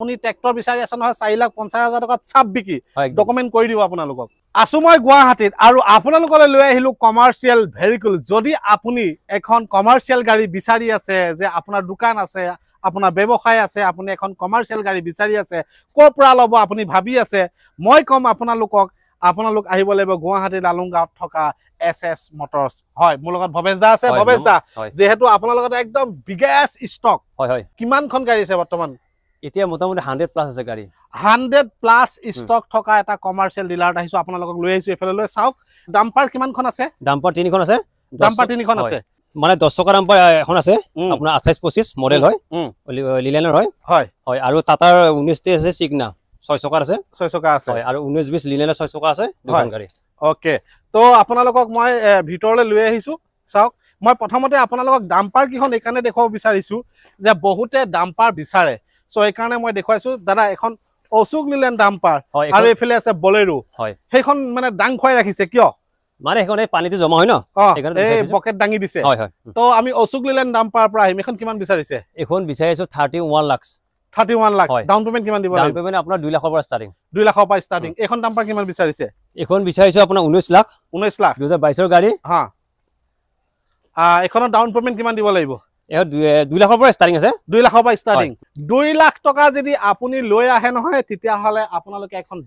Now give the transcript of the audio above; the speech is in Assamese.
আপুনি ট্ৰেক্টৰ বিচাৰি আছে নহয় 4,50,000 টকাত চাপ বিকি একদম। ডকুমেণ্ট কৰি দিব আপোনালোকক আছো মই গুৱাহাটীত আৰু আপোনালোকলৈ লৈ আহিলো কমাৰ্চিয়েল ভেহিকল যদি আপুনি এখন কমাৰ্চিয়েল গাড়ী বিচাৰি আছে যে আপোনাৰ দোকান আছে আপোনাৰ ব্যৱসায় আছে আপুনি এখন কমাৰ্চিয়েল গাড়ী বিচাৰি আছে ক'ৰ পৰা ল'ব আপুনি ভাবি আছে মই কম আপোনালোক আহিব লাগিব গুৱাহাটী লালুংগাঁৱত থকা SS মটৰছ হয় মোৰ লগত ভৱেশ দা আছে ভৱেশ দা যেহেতু আপোনাৰ লগত একদম বিগেষ্ট ষ্টক হয় হয় কিমানখন গাড়ী আছে বৰ্তমান এতিয়া মোটামুটি 100 প্লাস আছে গাড়ী 100 প্লাস ষ্টক থকা এটা কমাৰ্চিয়েল ডিলাৰত আহিছো আপোনালোকক লৈ আহিছো এফালে লৈ চাওক ডাম্পাৰ কিমানখন আছে ডাম্পাৰ 3খন আছে ডাম্পাৰ 3খন আছে মানে 10 টকা ডাম্পাৰ এখন আছে আপোনাৰ 28-25 মডেল হয় লিলানৰ হয় হয় হয় আৰু টাটাৰ 19 তে আছে সিগনা 6 চকাৰ আছে 6 চকা আছে হয় আৰু 19-20 লিলানৰ 6 চকা আছে দুখন গাড়ী ওকে তো আপোনালোকক মই ভিতৰলৈ লৈ আহিছো চাওক মই প্ৰথমতে আপোনালোকক ডাম্পাৰ কিখন এখানে দেখাব বিচাৰিছো যে বহুতে ডাম্পাৰ বিচাৰে সো এই কাৰণে মই দেখাইছো দাদা এখন অশোক লিলেন ডাম্পাৰ আৰু এফালে আছে বলেৰো হয় সেইখন মানে ডাং খুৱাই ৰাখিছে কিয় মানে এখন এই পানীতে জমা হয় ন এই বকেট ডাঙি দিছে হয় হয় তো আমি অশোক লিলেন ডাম্পাৰ পৰা আহিম এখন কিমান বিচাৰিছে এখন বিচাৰিছো 31 লাখ 31 লাখ ডাউন পেমেন্ট কিমান দিব লাগিব ডাউন পেমেন্ট আপোনাৰ 2 লাখৰ পৰা ষ্টাৰ্টিং 2 লাখৰ পৰা ষ্টাৰ্টিং এখন ডাম্পাৰ কিমান বিচাৰিছে এখন বিচাৰিছো আপোনাৰ 19 লাখ 2022 ৰ গাড়ী হা এখনৰ ডাউন পেমেন্ট কিমান দিব লাগিব এহ 2 লাখৰ পৰা ষ্টাৰ্টিং আছে 2 লাখৰ পৰা ষ্টাৰ্টিং 2 লাখ টকা যদি আপুনি লৈ আহে নহয় তেতিয়া হলে আপোনালোকে এখন